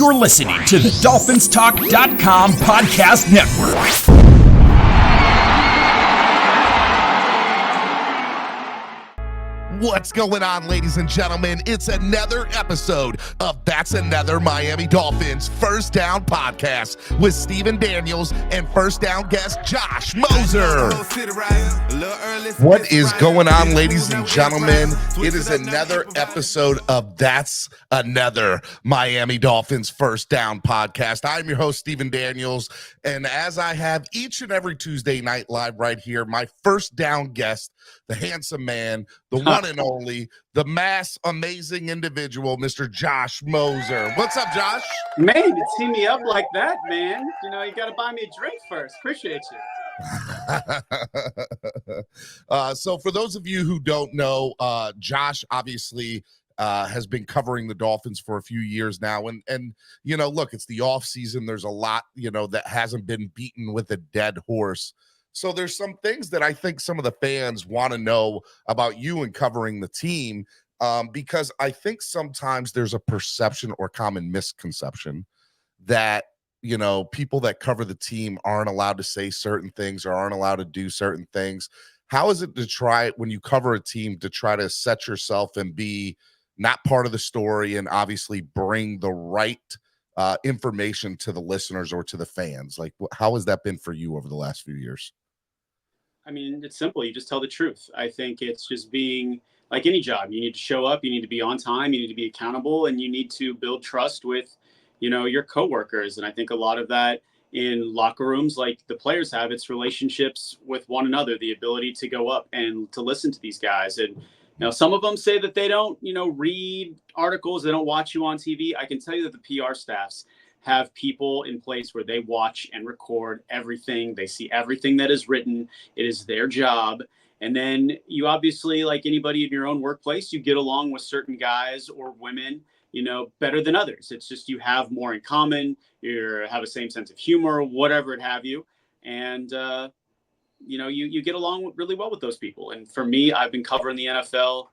You're listening to the DolphinsTalk.com podcast network. What's going on, ladies and gentlemen? It's another episode of That's Another Miami Dolphins First Down podcast with Steven Daniels and first down guest Josh Moser. What is going on, ladies and gentlemen? It is another episode of That's Another Miami Dolphins First Down podcast. I'm your host, Steven Daniels, and as I have each and every Tuesday night live right here, my first down guest, the handsome man, the one and only, the mass amazing individual, Mr. Josh Moser. What's up, Josh? Man, you tee me up like that, man. You know, you got to buy me a drink first. Appreciate you. So for those of you who don't know, Josh obviously has been covering the Dolphins for a few years now. And you know, look, it's the off season. There's a lot, you know, that hasn't been beaten with a dead horse. So there's some things that I think some of the fans want to know about you and covering the team, because I think sometimes there's a perception or common misconception that, you know, people that cover the team aren't allowed to say certain things or aren't allowed to do certain things. How is it to try, when you cover a team, to try to set yourself and be not part of the story and obviously bring the right information to the listeners or to the fans? Like, how has that been for you over the last few years? I mean, it's simple. You just tell the truth. I think it's just being like any job. You need to show up. You need to be on time. You need to be accountable, and you need to build trust with, you know, your coworkers. And I think a lot of that in locker rooms, like the players have, it's relationships with one another, the ability to go up and to listen to these guys. And, you know, some of them say that they don't, you know, read articles. They don't watch you on TV. I can tell you that the PR staffs have people in place where they watch and record everything. They see everything that is written. It is their job. And then you obviously, like anybody in your own workplace, you get along with certain guys or women, you know, better than others. It's just you have more in common. You have the same sense of humor, whatever it have you. And, you know, you get along really well with those people. And for me, I've been covering the NFL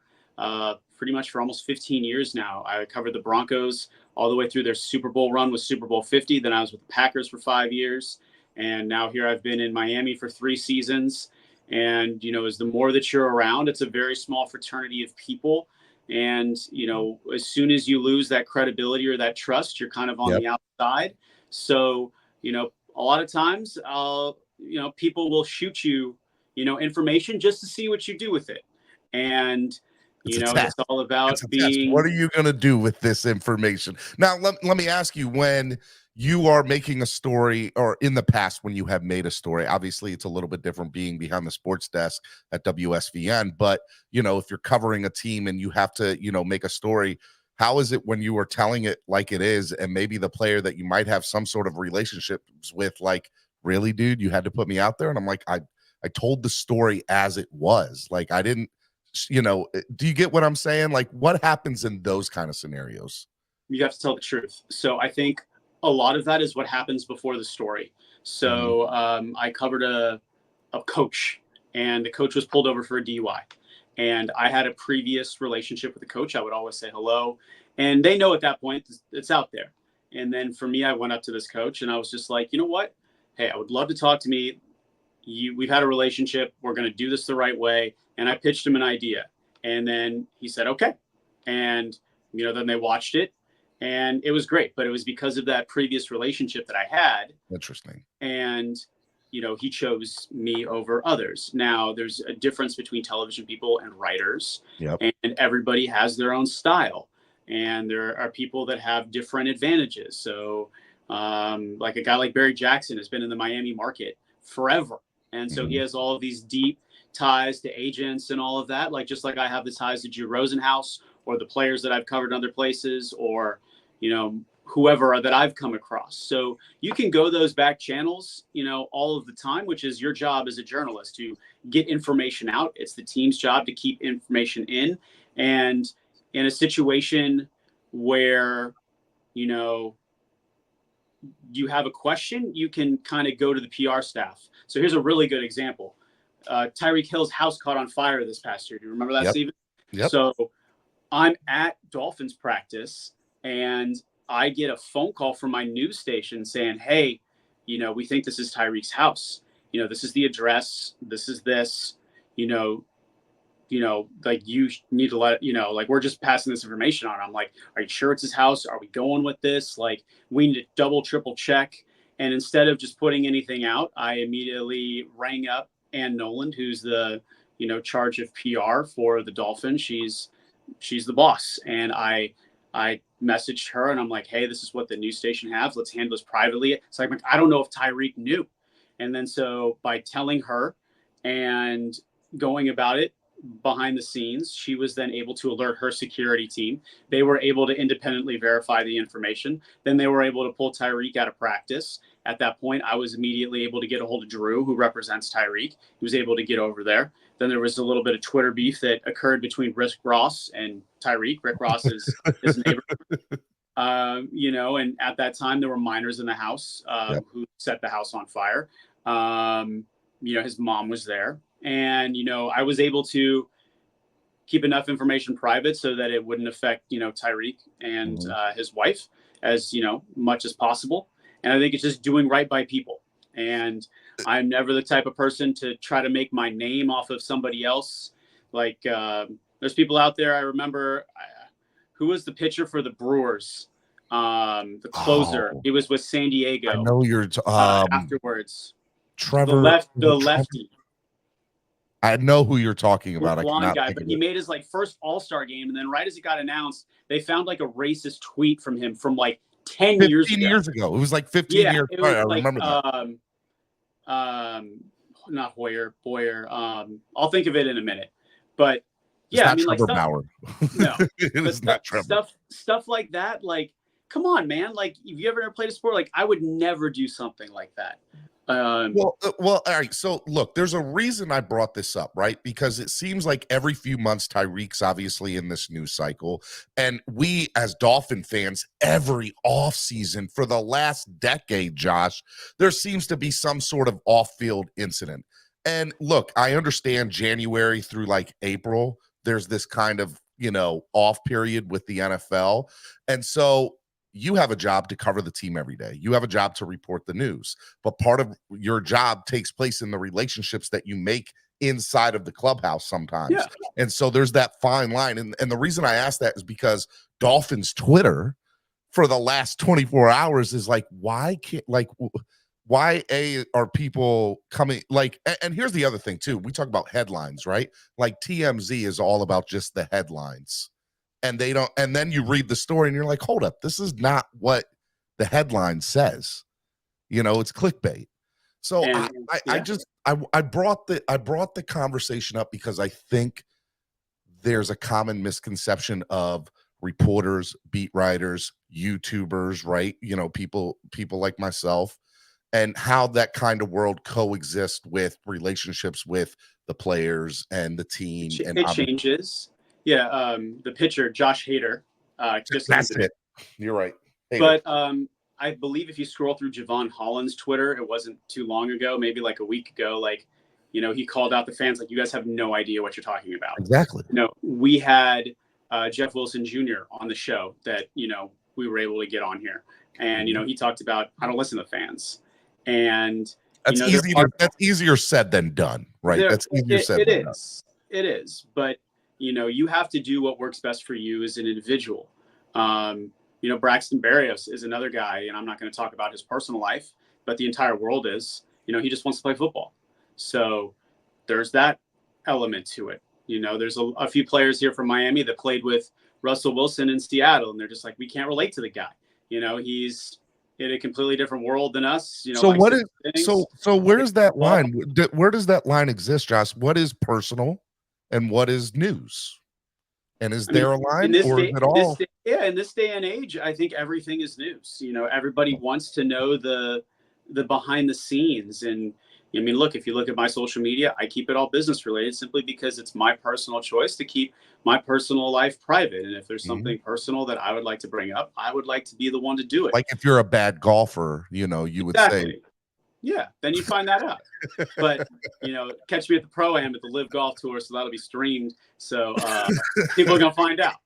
pretty much for almost 15 years now. I covered the Broncos all the way through their Super Bowl run with Super Bowl 50. Then I was with the Packers for 5 years. And now here I've been in Miami for 3 seasons. And, you know, as the more that you're around, it's a very small fraternity of people. And, you know, as soon as you lose that credibility or that trust, you're kind of on the outside. So, you know, a lot of times, you know, people will shoot you, you know, information just to see what you do with it. And, you know, it's all about being. What are you going to do with this information? Now, let me ask you, when you are making a story, or in the past when you have made a story, obviously it's a little bit different being behind the sports desk at WSVN, but, you know, if you're covering a team and you have to, you know, make a story, how is it when you are telling it like it is, and maybe the player that you might have some sort of relationships with, like, really, dude, you had to put me out there? And I'm like, I told the story as it was. Like, I didn't, you know, do you get what I'm saying? Like, what happens in those kind of scenarios? You have to tell the truth. So I think a lot of that is what happens before the story. So I covered a coach, and the coach was pulled over for a DUI. And I had a previous relationship with the coach. I would always say hello. And they know at that point it's out there. And then for me, I went up to this coach and I was just like, you know what? Hey, I would love to talk to me. We've had a relationship. We're going to do this the right way. And I pitched him an idea. And then he said, okay. And, you know, then they watched it. And it was great. But it was because of that previous relationship that I had. Interesting. And, you know, he chose me over others. Now, there's a difference between television people and writers. Yep. And everybody has their own style. And there are people that have different advantages. So, like a guy like Barry Jackson has been in the Miami market forever. And so he has all of these deep ties to agents and all of that. Like, just like I have the ties to Drew Rosenhaus or the players that I've covered in other places, or, you know, whoever that I've come across. So you can go those back channels, you know, all of the time, which is your job as a journalist to get information out. It's the team's job to keep information in. And in a situation where, you know, you have a question, you can kind of go to the PR staff. So here's a really good example. Tyreek Hill's house caught on fire this past year. Do you remember that, Steven? Yep. So I'm at Dolphins practice, and I get a phone call from my news station saying, hey, we think this is Tyreek's house. This is the address. This is this, like you need to let, like we're just passing this information on. I'm like, are you sure it's his house? Are we going with this? Like we need to double, triple check. And instead of just putting anything out, I immediately rang up Ann Noland, who's the, charge of PR for the Dolphins. She's the boss. And I messaged her and I'm like, hey, this is what the news station has. Let's handle this privately. It's like, I don't know if Tyreek knew. And then so by telling her and going about it behind the scenes, she was then able to alert her security team. They were able to independently verify the information. Then they were able to pull Tyreek out of practice. At that point, I was immediately able to get a hold of Drew, who represents Tyreek. He was able to get over there. Then there was a little bit of Twitter beef that occurred between Rick Ross and Tyreek. Rick Ross is his neighbor. And at that time, there were minors in the house who set the house on fire. His mom was there. And, I was able to keep enough information private so that it wouldn't affect, Tyreek and his wife as, much as possible. And I think it's just doing right by people. And I'm never the type of person to try to make my name off of somebody else. Like there's people out there. I remember who was the pitcher for the Brewers, the closer. He was with San Diego. I know you're afterwards. Trevor, the lefty. I know who you're talking about. Blonde guy, but he made his first All-Star game, and then right as it got announced, they found a racist tweet from him from 10 years ago. It was 15 years ago. I remember that. Not Hoyer, Boyer. I'll think of it in a minute. But yeah, Trevor Bauer. No, it is not Trevor. Stuff like that. Come on, man. If you ever played a sport, I would never do something like that. Well, all right. So look, there's a reason I brought this up, right? Because it seems like every few months, Tyreek's obviously in this news cycle. And we as Dolphin fans, every offseason for the last decade, Josh, there seems to be some sort of off-field incident. And look, I understand January through April, there's this kind of, off period with the NFL. And so you have a job to cover the team every day. You have a job to report the news, but part of your job takes place in the relationships that you make inside of the clubhouse sometimes. Yeah. And so there's that fine line. And the reason I ask that is because Dolphins Twitter for the last 24 hours is why are people coming and here's the other thing too. We talk about headlines, right? TMZ is all about just the headlines. And they don't, and then you read the story and you're like, hold up, this is not what the headline says. It's clickbait. So I brought the conversation up because I think there's a common misconception of reporters, beat writers, YouTubers, right? People like myself, and how that kind of world coexists with relationships with the players and the team. It changes. Yeah, the pitcher, Josh Hader. That's it. You're right. Hader. But I believe if you scroll through Javon Holland's Twitter, it wasn't too long ago, maybe a week ago, he called out the fans you guys have no idea what you're talking about. Exactly. We had Jeff Wilson Jr. on the show that, we were able to get on here. And, he talked about, I don't listen to fans. And that's that's easier said than done, right? That's easier said than done. It is. But you have to do what works best for you as an individual. Braxton Berrios is another guy, and I'm not going to talk about his personal life, but the entire world is, he just wants to play football. So there's that element to it. There's a few players here from Miami that played with Russell Wilson in Seattle, and they're just we can't relate to the guy. He's in a completely different world than us. So what is, so where's that line? Where does that line exist, Josh? What is personal? And what is news? And is there a line, or is it all? In this day and age, I think everything is news. Everybody wants to know the behind the scenes. And look, if you look at my social media, I keep it all business related simply because it's my personal choice to keep my personal life private. And if there's something personal that I would like to bring up, I would like to be the one to do it. If you're a bad golfer, you would say. Yeah, then you find that out. But, catch me at the Pro-Am at the Live Golf Tour, so that'll be streamed. So people are going to find out.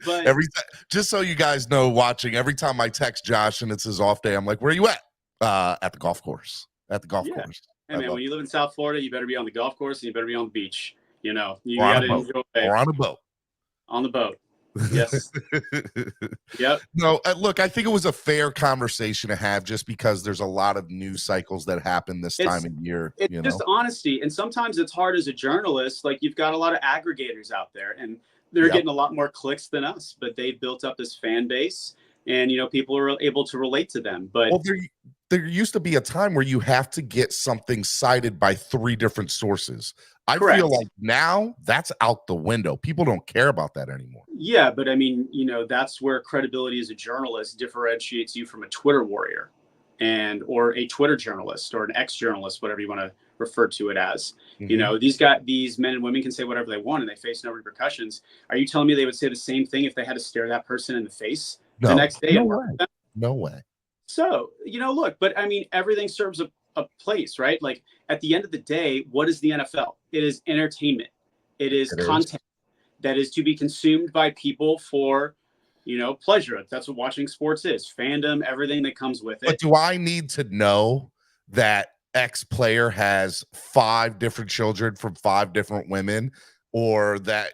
But every just so you guys know, watching, every time I text Josh and it's his off day, I'm like, "Where are you at?" At the golf course. At the golf yeah, course. hey man, when you live in South Florida, you better be on the golf course and you better be on the beach. You know, you Or on got a to boat. enjoy Or on a boat. on the boat. Yes. Yep. No, look, I think it was a fair conversation to have just because there's a lot of news cycles that happen this time It's of year, it's you just know? honesty, and sometimes it's hard as a journalist. Like you've got a lot of aggregators out there, and they're Yep. getting a lot more clicks than us, but they've built up this fan base, and people are able to relate to them. But Well, there used to be a time where you have to get something cited by 3 different sources. I feel correct. like now that's out the window. People don't care about that anymore. Yeah, but I mean, that's where credibility as a journalist differentiates you from a Twitter warrior or a Twitter journalist or an ex-journalist, whatever you want to refer to it as. Mhm. These men and women can say whatever they want and they face no repercussions. Are you telling me they would say the same thing if they had to stare that person in the face the No. next day No and work way. with them? No way. So, look, but I mean, everything serves a place, right? Like at the end of the day, what is the NFL? It is entertainment. It is It is. content that is to be consumed by people for, pleasure. That's what watching sports is. Fandom, everything that comes with But it. do I need to know that X player has 5 different children from 5 different women, or that,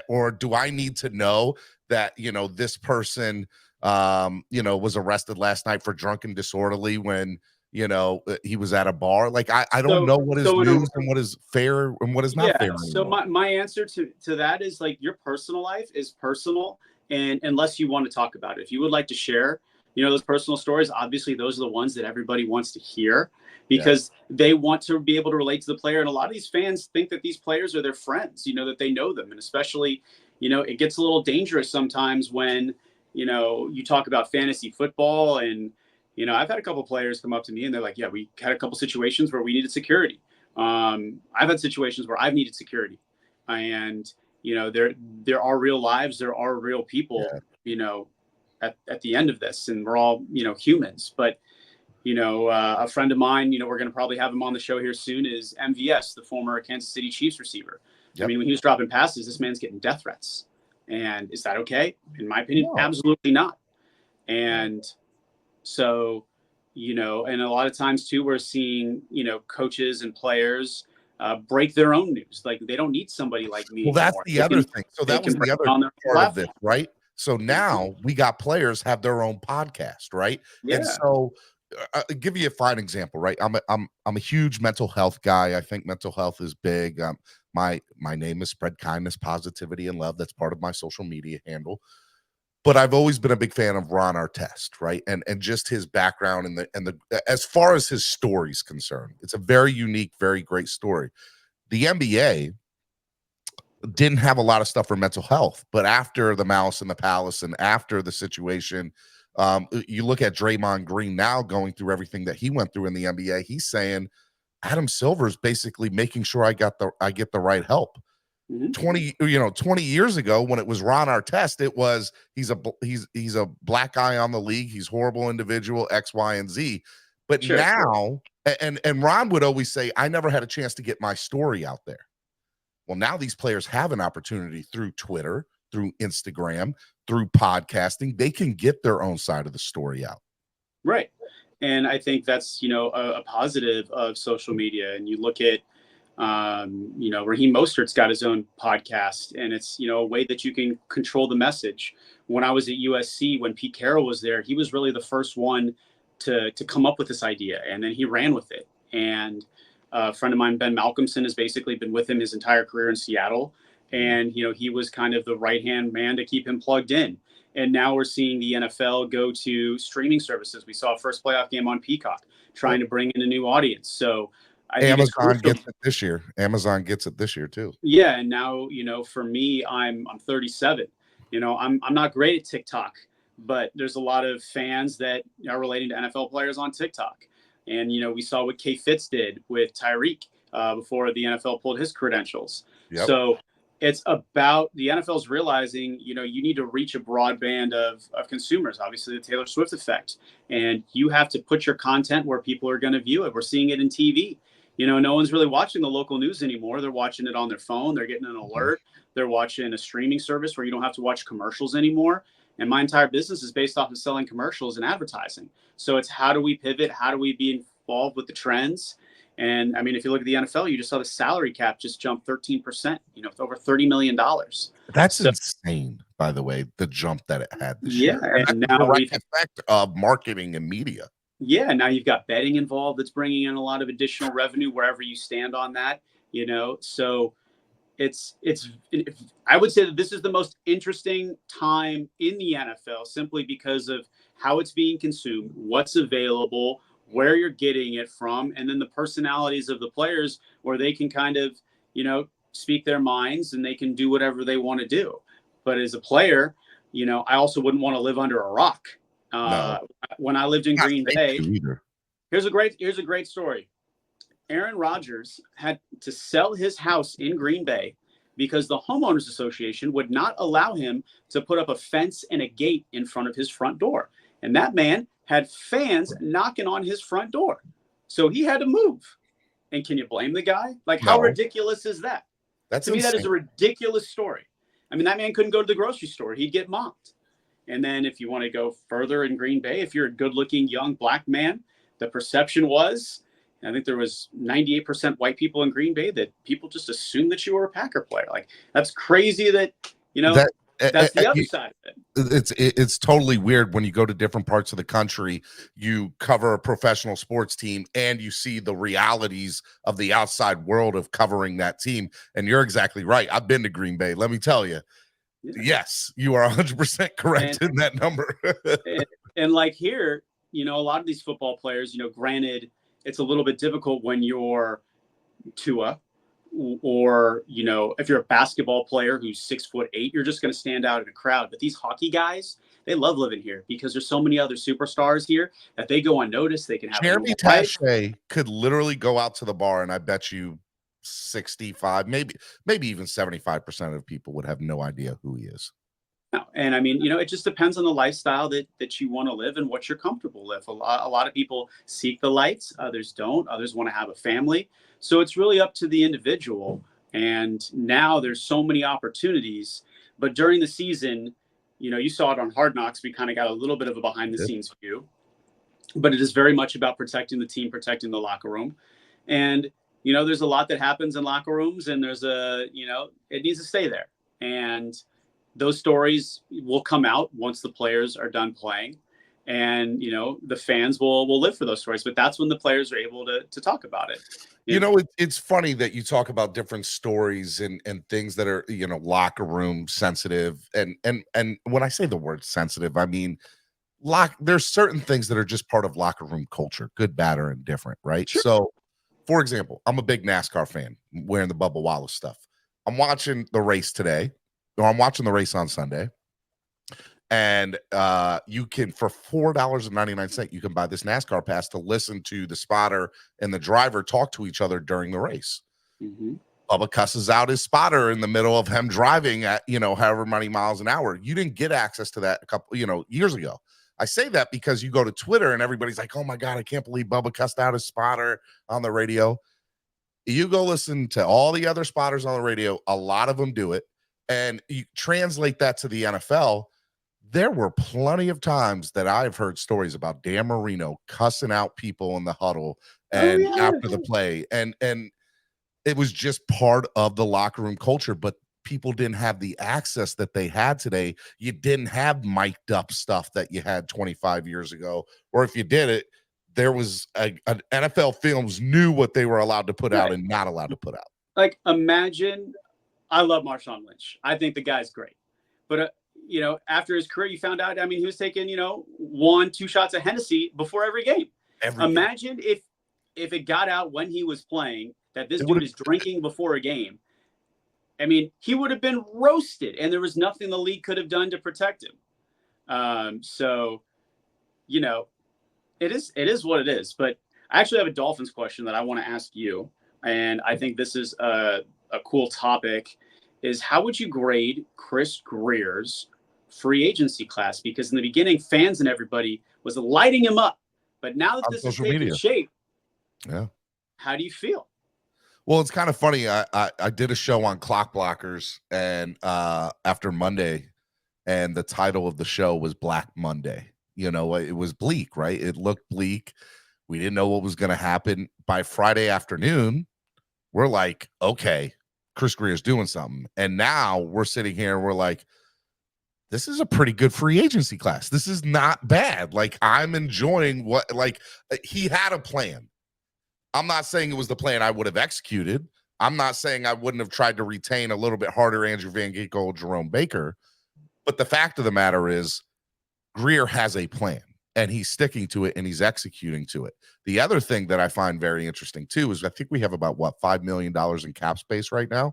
or do I need to know that, this person, was arrested last night for drunken disorderly when, he was at a bar? Like, I don't So, know what is so in a, news and what is fair and what is not yeah. fair So anymore. my answer to that is like your personal life is personal, and unless you want to talk about it, if you would like to share, those personal stories, obviously those are the ones that everybody wants to hear Yeah. because they want to be able to relate to the player. And a lot of these fans think that these players are their friends, that they know them, and especially, it gets a little dangerous sometimes when you talk about fantasy football and. I've had a couple players come up to me and they're like, "Yeah, we had a couple situations where we needed security." I've had situations where I've needed security, and there are real lives, there are real people, Yeah. at the end of this, and we're all humans. But a friend of mine, we're going to probably have him on the show here soon, is MVS, the former Kansas City Chiefs receiver. I Yep. mean, when he was dropping passes, this man's getting death threats, and is that okay? In my opinion, No. absolutely not. No. And so, and a lot of times too, we're seeing, coaches and players break their own news. Like they don't need somebody like me Well, that's anymore. the other thing. So They that can was bring the it other on their part of this, platform. right? So now we got players have their own podcast, right? And Yeah. so I'll give you a fine example, right? I'm a huge mental health guy. I think mental health is big. My name is Spread Kindness, Positivity, and Love. That's part of my social media handle. But I've always been a big fan of Ron Artest, right? And just his background and the as far as his story's concerned, it's a very unique, very great story. The NBA didn't have a lot of stuff for mental health, but after the Malice in the Palace and after the situation, you look at Draymond Green now going through everything that he went through in the NBA. He's saying Adam Silver's basically making sure I get the right help. Mhm. 20 years ago when it was Ron Artest, it was he's a black guy on the league, he's horrible individual, X, Y, and Z. But Sure. now, and Ron would always say, I never had a chance to get my story out there. Well, now these players have an opportunity through Twitter, through Instagram, through podcasting. They can get their own side of the story out. Right. And I think that's, a positive of social media. And you look at, Raheem Mostert's got his own podcast, and it's, a way that you can control the message. When I was at USC, when Pete Carroll was there, he was really the first one to come up with this idea, and then he ran with it. And a friend of mine, Ben Malcolmson, has basically been with him his entire career in Seattle. And, he was kind of the right-hand man to keep him plugged in. And now we're seeing the NFL go to streaming services. We saw a first playoff game on Peacock, trying to bring in a new audience. So I think it's Amazon crucial. gets it this year. Amazon gets it this year too. Yeah, and now for me, I'm 37. I'm not great at TikTok, but there's a lot of fans that are relating to NFL players on TikTok. And we saw what K Fitz did with Tyreek before the NFL pulled his credentials. Yep. So it's about the NFL's realizing you need to reach a broad band of consumers. Obviously, the Taylor Swift effect, and you have to put your content where people are going to view it. We're seeing it in TV. No one's really watching the local news anymore. They're watching it on their phone. They're getting an alert. They're watching a streaming service where you don't have to watch commercials anymore. And my entire business is based off of selling commercials and advertising. So it's how do we pivot? How do we be involved with the trends? And I mean, if you look at the NFL, you just saw the salary cap just jump 13%, with over $30 million. That's insane, by the way, the jump that it had this year. And that's now a direct effect of marketing and media. Yeah, now you've got betting involved that's bringing in a lot of additional revenue wherever you stand on that, So I would say that this is the most interesting time in the NFL simply because of how it's being consumed, what's available, where you're getting it from, and then the personalities of the players where they can kind of, speak their minds and they can do whatever they want to do. But as a player, I also wouldn't want to live under a rock. No. When I lived in Green Bay, here's a great story. Aaron Rodgers had to sell his house in Green Bay because the homeowners association would not allow him to put up a fence and a gate in front of his front door. And that man had fans knocking on his front door. So he had to move. And can you blame the guy? Like, how ridiculous is that? To me, that is a ridiculous story. I mean, that man couldn't go to the grocery store. He'd get mocked. And then if you want to go further in Green Bay, if you're a good-looking young black man, the perception was, I think there was 98% white people in Green Bay, that people just assumed that you were a Packer player. Like, that's crazy that, that's the other side of it. It's totally weird when you go to different parts of the country, you cover a professional sports team and you see the realities of the outside world of covering that team. And you're exactly right. I've been to Green Bay. Let me tell you. Yeah. Yes, you are 100% correct in that number. and like here, a lot of these football players, granted, it's a little bit difficult when you're Tua or, if you're a basketball player who's 6'8", you're just going to stand out in a crowd. But these hockey guys, they love living here because there's so many other superstars here that they go unnoticed. They can have Jeremy Taché could literally go out to the bar, and I bet you 65, maybe even 75% of people would have no idea who he is. And I mean, it just depends on the lifestyle that you want to live and what you're comfortable with. A lot of people seek the lights, others don't. Others want to have a family. So it's really up to the individual. And now there's so many opportunities. But during the season, you saw it on Hard Knocks. We kind of got a little bit of a behind the scenes view. But it is very much about protecting the team, protecting the locker room. And, there's a lot that happens in locker rooms, and there's it needs to stay there. And those stories will come out once the players are done playing, and the fans will live for those stories. But that's when the players are able to talk about it. It's funny that you talk about different stories and things that are locker room sensitive, and when I say the word sensitive, I mean there's certain things that are just part of locker room culture, good, bad, or indifferent, right? Sure. So, for example, I'm a big NASCAR fan, wearing the Bubba Wallace stuff. I'm watching the race today. I'm watching the race on Sunday, and you can, for $4.99, you can buy this NASCAR pass to listen to the spotter and the driver talk to each other during the race. Mm-hmm. Bubba cusses out his spotter in the middle of him driving at however many miles an hour. You didn't get access to that a couple years ago. I say that because you go to Twitter and everybody's like, "Oh my God, I can't believe Bubba cussed out his spotter on the radio." You go listen to all the other spotters on the radio. A lot of them do it. And you translate that to the NFL, there were plenty of times that I've heard stories about Dan Marino cussing out people in the huddle and after the play. And it was just part of the locker room culture, but people didn't have the access that they had today. You didn't have mic'd up stuff that you had 25 years ago. Or if you did it, there was an NFL Films knew what they were allowed to put out and not allowed to put out. Like, imagine, I love Marshawn Lynch. I think the guy's great. But, after his career, you found out, he was taking, 1-2 shots of Hennessy before every game. Imagine if it got out when he was playing that this dude is drinking before a game. He would have been roasted, and there was nothing the league could have done to protect him. So, it is what it is. But I actually have a Dolphins question that I want to ask you, and I think this is a cool topic, is how would you grade Chris Greer's free agency class? Because in the beginning, fans and everybody was lighting him up. But now that this is taking shape, how do you feel? Well, it's kind of funny. I did a show on Clock Blockers and after Monday, and the title of the show was Black Monday. You know, it was bleak, right? It looked bleak. We didn't know what was going to happen. By Friday afternoon, we're like, okay, Chris Greer's doing something. And now we're sitting here and we're like, this is a pretty good free agency class. This is not bad. Like, I'm enjoying what, like, he had a plan. I'm not saying it was the plan I would have executed. I'm not saying I wouldn't have tried to retain a little bit harder Andrew Van Ginkel, Jerome Baker. But the fact of the matter is, Greer has a plan, and he's sticking to it, and he's executing to it. The other thing that I find very interesting, too, is I think we have about, $5 million in cap space right now.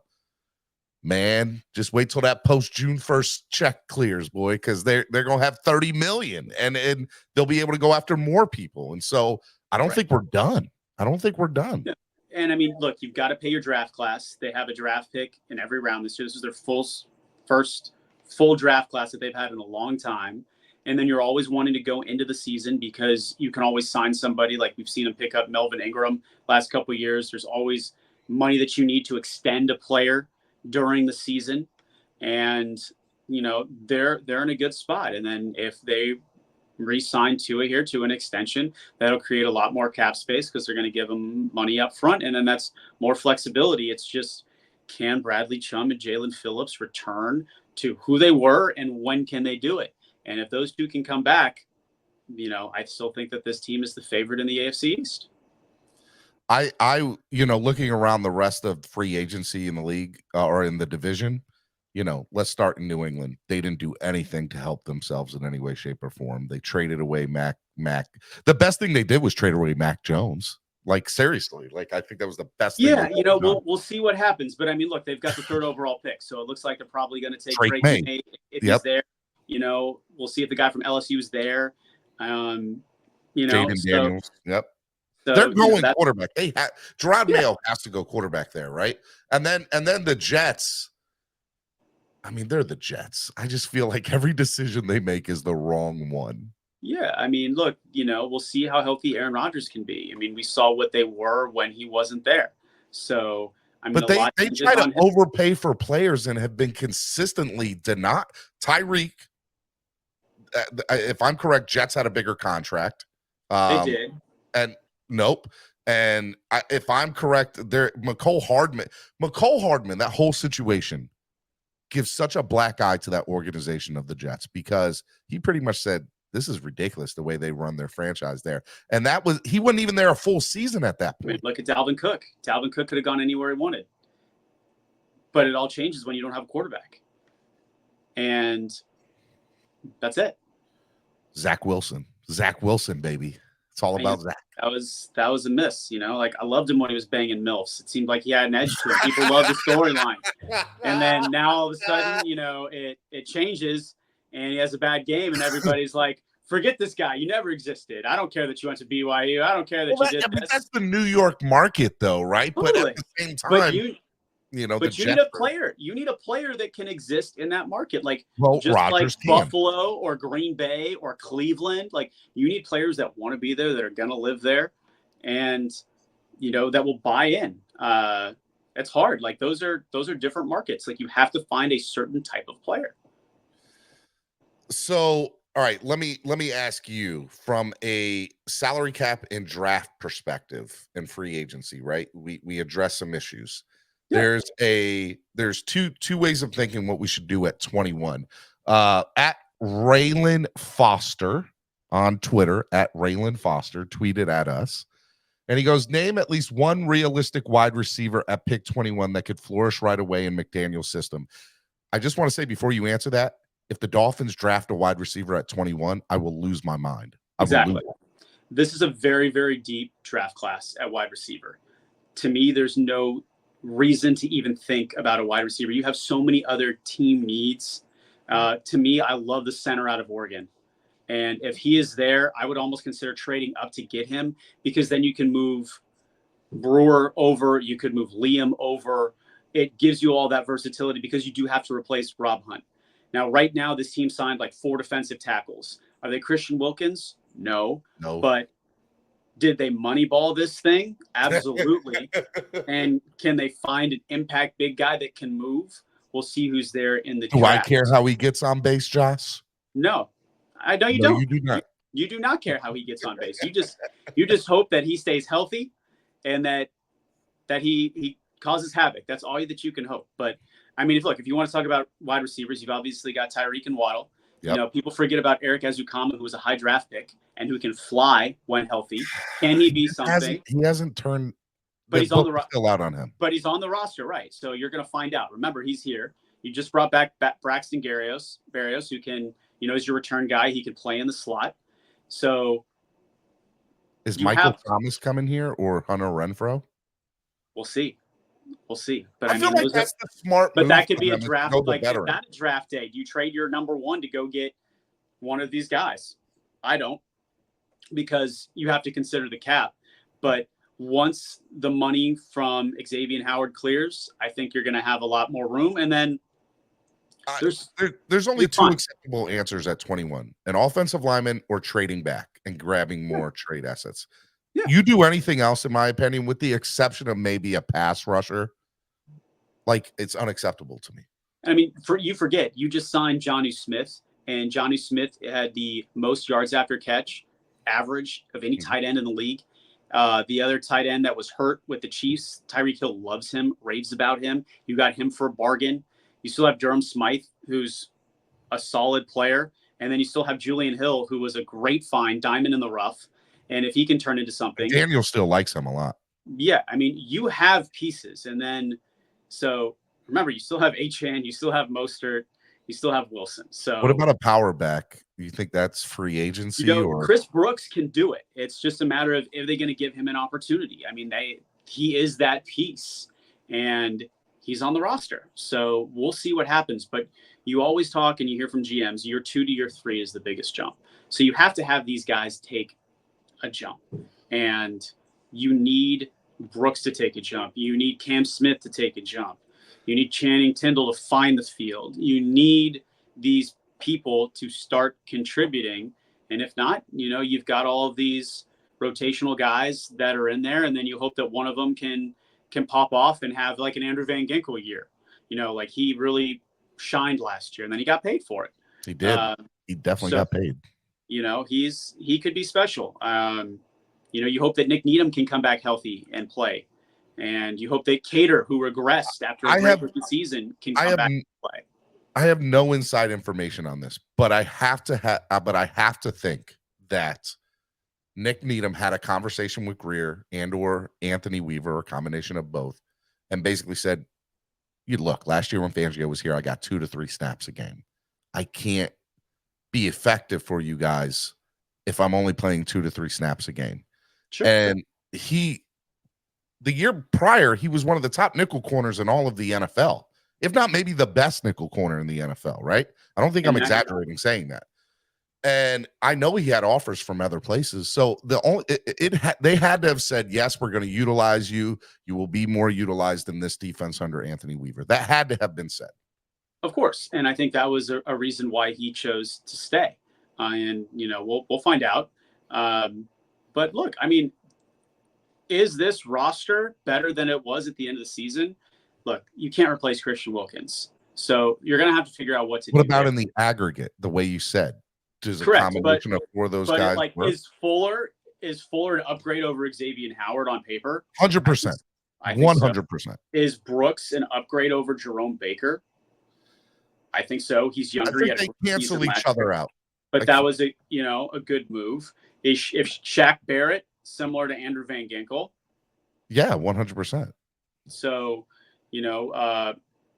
Man, just wait till that post-June 1st check clears, boy, because they're going to have $30 million, and they'll be able to go after more people. And so I don't think we're done. I don't think we're done. Yeah. And, I mean, look, you've got to pay your draft class. They have a draft pick in every round this year. This is their first full draft class that they've had in a long time. And then you're always wanting to go into the season because you can always sign somebody, like we've seen them pick up Melvin Ingram last couple of years. There's always money that you need to extend a player during the season. And, you know, they're in a good spot. And then if they re-sign Tua here to an extension, that'll create a lot more cap space because they're going to give them money up front. And then that's more flexibility. It's just, can Bradley Chum and Jalen Phillips return to who they were, and when can they do it? And if those two can come back, you know, I still think that this team is the favorite in the AFC East. I looking around the rest of free agency in the league or in the division, let's start in New England. They didn't do anything to help themselves in any way, shape, or form. They traded away Mac. The best thing they did was trade away Mac Jones. Like, seriously, I think that was the best thing. Yeah, we'll see what happens. But I mean, look, they've got the third overall pick, so it looks like they're probably going to take Drake May if he's there. We'll see if the guy from LSU is there. Jaden Daniels. Yep. So, they're going quarterback. Gerard Mayo has to go quarterback there, right? And then the Jets. I mean, they're the Jets. I just feel like every decision they make is the wrong one. Yeah, I mean, look, we'll see how healthy Aaron Rodgers can be. I mean, we saw what they were when he wasn't there. So, I mean, but they try to overpay for players and have been consistently denied. Tyreek, if I'm correct, Jets had a bigger contract. They did. And nope. And if I'm correct, there McCole Hardman, that whole situation gives such a black eye to that organization of the Jets, because he pretty much said, this is ridiculous the way they run their franchise there. And he wasn't even there a full season at that point. I mean, look at Dalvin Cook. Dalvin Cook could have gone anywhere he wanted. But it all changes when you don't have a quarterback. And that's it. Zach Wilson, baby. It's all about Zach. That was a miss, I loved him when he was banging MILFs. It seemed like he had an edge to him. People love the storyline. And then now all of a sudden, it changes and he has a bad game and everybody's like, forget this guy. You never existed. I don't care that you went to BYU. I don't care that you did this. That's the New York market though, right? Totally. But at the same time, you need a player. You need a player that can exist in that market. Rodgers like Buffalo or Green Bay or Cleveland. Like, you need players that want to be there, that are going to live there, and that will buy in. It's hard. Like, those are different markets. Like, you have to find a certain type of player. So, all right, let me ask you, from a salary cap and draft perspective and free agency, right? We address some issues. Yeah. There's two ways of thinking what we should do at 21. At Raylan Foster on Twitter, at Raylan Foster tweeted at us, and he goes, name at least one realistic wide receiver at pick 21 that could flourish right away in McDaniel's system. I just want to say, before you answer that, if the Dolphins draft a wide receiver at 21, I will lose my mind. Exactly. This is a very, very deep draft class at wide receiver. To me, there's no reason to even think about a wide receiver. You have so many other team needs. To me, I love the center out of Oregon. And if he is there, I would almost consider trading up to get him, because then you can move Brewer over. You could move Liam over. It gives you all that versatility, because you do have to replace Rob Hunt. Now, right now, this team signed like 4 defensive tackles. Are they Christian Wilkins? No. But Did they moneyball this thing? Absolutely. And can they find an impact big guy that can move? We'll see who's there in the Do draft. I care how he gets on base, Josh? No, I know you No, don't. you do not. You do not care how he gets on base. You just hope that he stays healthy and that he causes havoc. That's all that you can hope. But I mean, if you want to talk about wide receivers, you've obviously got Tyreek and Waddle. Yep. You know, people forget about Eric Ezukama, who was a high draft pick and who can fly when healthy. Can he be something? He hasn't turned. But he's on the roster. Still out on him. But he's on the roster, right? So you're going to find out. Remember, he's here. You just brought back Braxton Berrios, who can, is your return guy. He can play in the slot. So is Michael Thomas coming here or Hunter Renfrow? We'll see. But I feel like that's the smart. But that could be a draft. Like, is that a draft day? Do you trade your number one to go get one of these guys? I don't, because you have to consider the cap. But once the money from Xavier Howard clears, I think you're going to have a lot more room. And then there's only two acceptable answers at 21: an offensive lineman or trading back and grabbing more trade assets. Yeah. You do anything else, in my opinion, with the exception of maybe a pass rusher, like, it's unacceptable to me. I mean, you forget, you just signed Jonnu Smith, and Jonnu Smith had the most yards after catch average of any tight end in the league. The other tight end that was hurt with the Chiefs, Tyreek Hill loves him, raves about him. You got him for a bargain. You still have Durham Smythe, who's a solid player. And then you still have Julian Hill, who was a great find, diamond in the rough. And if he can turn into something. Daniel still likes him a lot. Yeah. I mean, you have pieces. And then, so remember, you still have Achane, you still have Mostert, you still have Wilson. So what about a power back? You think that's free agency? Or Chris Brooks can do it. It's just a matter of, if they're going to give him an opportunity. I mean, he is that piece, and he's on the roster. So we'll see what happens. But you always talk and you hear from GMs, year 2 to year 3 is the biggest jump. So you have to have these guys take a jump, and you need Brooks to take a jump. You need Cam Smith to take a jump. You need Channing Tindall to find the field. You need these people to start contributing. And if not, you've got all of these rotational guys that are in there. And then you hope that one of them can pop off and have like an Andrew Van Ginkel year. Like he really shined last year, and then he got paid for it. He did. He definitely got paid. He could be special. You hope that Nick Needham can come back healthy and play. And you hope that Cater, who regressed after a great rookie season, can come back and play. I have no inside information on this, but I have to think that Nick Needham had a conversation with Greer and/or Anthony Weaver, or a combination of both, and basically said, "You look, last year when Fangio was here, I got 2 to 3 snaps a game. I can't be effective for you guys if I'm only playing 2 to 3 snaps a game." Sure. And the year prior, he was one of the top nickel corners in all of the NFL, if not maybe the best nickel corner in the NFL, right? I don't think I'm exaggerating saying that. And I know he had offers from other places. So they had to have said, yes, we're going to utilize you. You will be more utilized in this defense under Anthony Weaver. That had to have been said. Of course. And I think that was a reason why he chose to stay. And, we'll find out. But look, I mean, is this roster better than it was at the end of the season? Look, you can't replace Christian Wilkins. So you're going to have to figure out what to do. What about there. In the aggregate, the way you said? Does a Correct, combination of 4 of those guys work? Is Fuller an upgrade over Xavier Howard on paper? 100%. 100%. So. Is Brooks an upgrade over Jerome Baker? I think so. He's younger. I think they cancel each other out. But that was a good move. If Shaq Barrett similar to Andrew Van Ginkel? Yeah, 100%. So,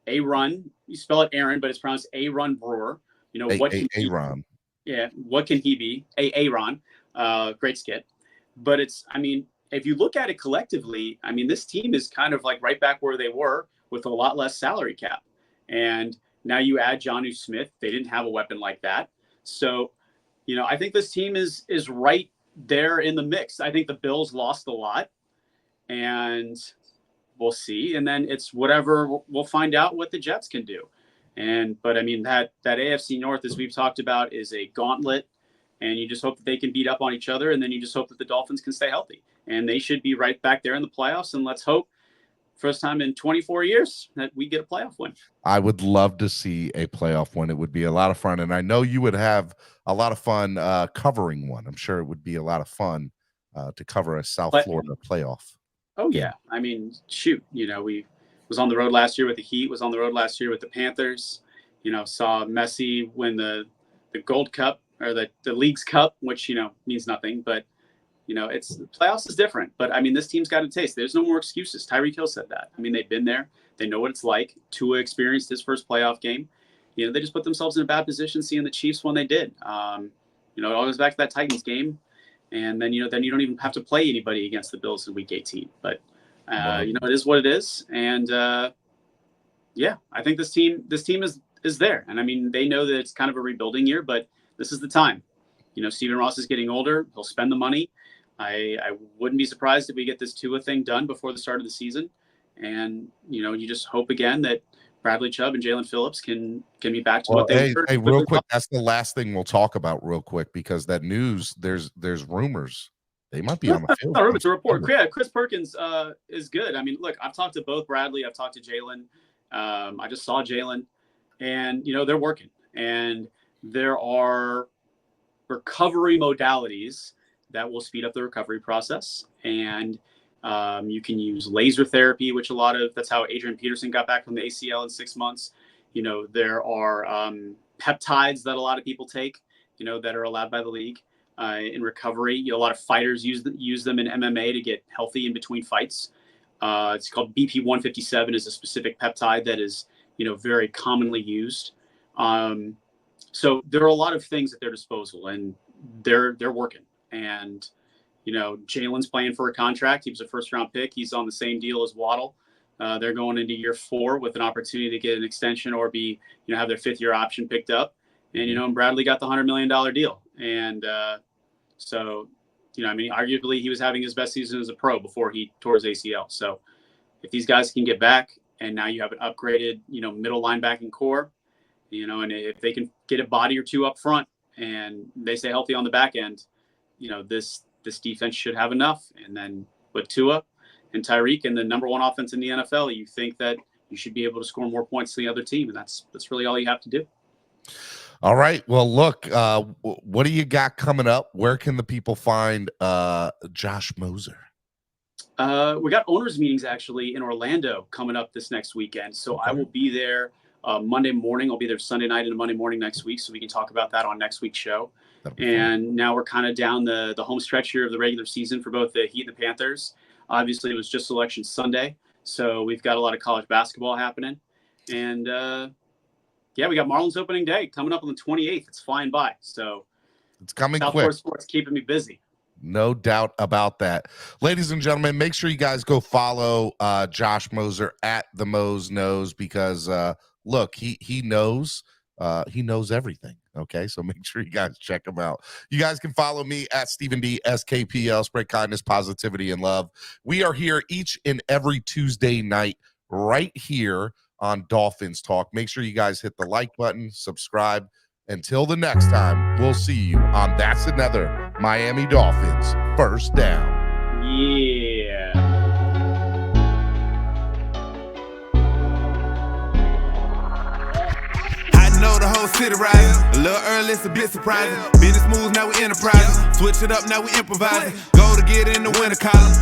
Aaron, you spell it Aaron, but it's pronounced Aaron Brewer. Aaron. Yeah, what can he be? Aaron, great skit. But if you look at it collectively, this team is kind of like right back where they were with a lot less salary cap. And now you add Jonnu Smith. They didn't have a weapon like that. So, I think this team is right there in the mix. I think the Bills lost a lot, and we'll see. And then it's whatever, we'll find out what the Jets can do. But that AFC North, as we've talked about, is a gauntlet. and you just hope that they can beat up on each other, and then you just hope that the Dolphins can stay healthy, and they should be right back there in the playoffs. And let's hope, first time in 24 years, that we get a playoff win. I would love to see a playoff win. It would be a lot of fun, and I know you would have a lot of fun covering one. I'm sure it would be a lot of fun to cover a South Florida playoff. Oh yeah, I mean, shoot, we was on the road last year with the Heat, was on the road last year with the Panthers. Saw Messi win the Gold Cup, or the League's Cup, which means nothing, but it's the playoffs is different. But I mean, this team's got a taste. There's no more excuses. Tyreek Hill said that. I mean, they've been there. They know what it's like. Tua experienced his first playoff game. They just put themselves in a bad position seeing the Chiefs when they did. It all goes back to that Titans game, and then you don't even have to play anybody against the Bills in Week 18. But it is what it is, and I think this team is there. And I mean, they know that it's kind of a rebuilding year, but this is the time. Stephen Ross is getting older. He'll spend the money. I wouldn't be surprised if we get this Tua thing done before the start of the season. And, you just hope again that Bradley Chubb and Jalen Phillips can be back to what they were. Hey, real quick, that's the last thing we'll talk about real quick, because that news, there's rumors. They might be on the field. It's a report. Yeah, Chris Perkins is good. I mean, look, I've talked to both Bradley. I've talked to Jalen. I just saw Jalen. And, they're working. And there are recovery modalities that will speed up the recovery process. And you can use laser therapy, which that's how Adrian Peterson got back from the ACL in 6 months. There are peptides that a lot of people take, that are allowed by the league in recovery. A lot of fighters use them in MMA to get healthy in between fights. It's called BP-157 is a specific peptide that is, very commonly used. So there are a lot of things at their disposal, and they're working. And, Jalen's playing for a contract. He was a first-round pick. He's on the same deal as Waddle. They're going into year 4 with an opportunity to get an extension or be, have their 5th-year option picked up. And, and Bradley got the $100 million deal. And so, arguably he was having his best season as a pro before he tore his ACL. So if these guys can get back, and now you have an upgraded, middle linebacking core, and if they can get a body or two up front and they stay healthy on the back end, this defense should have enough. And then with Tua and Tyreek and the number 1 offense in the NFL, you think that you should be able to score more points than the other team. And that's really all you have to do. All right. Well, look, what do you got coming up? Where can the people find Josh Moser? We got owners meetings actually in Orlando coming up this next weekend. So I will be there Monday morning. I'll be there Sunday night and Monday morning next week. So we can talk about that on next week's show. And now we're kind of down the home stretch here of the regular season for both the Heat and the Panthers. Obviously, it was just Selection Sunday. So we've got a lot of college basketball happening. And, we got Marlins opening day coming up on the 28th. It's flying by. So it's coming South quick. Florida sports keeping me busy. No doubt about that. Ladies and gentlemen, make sure you guys go follow Josh Moser at the Mose Knows, because look, he knows everything. Okay, so make sure you guys check him out. You guys can follow me at Stephen D SKPL. Spread kindness, positivity, and love. We are here each and every Tuesday night right here on Dolphins Talk. Make sure you guys hit the like button, subscribe. Until the next time, we'll see you on That's Another Miami Dolphins First Down. Yeah. I know the whole city rising. A little early, it's a bit surprising. Business moves, now we enterprising. Switch it up, now we improvising. Go to get in the winter column.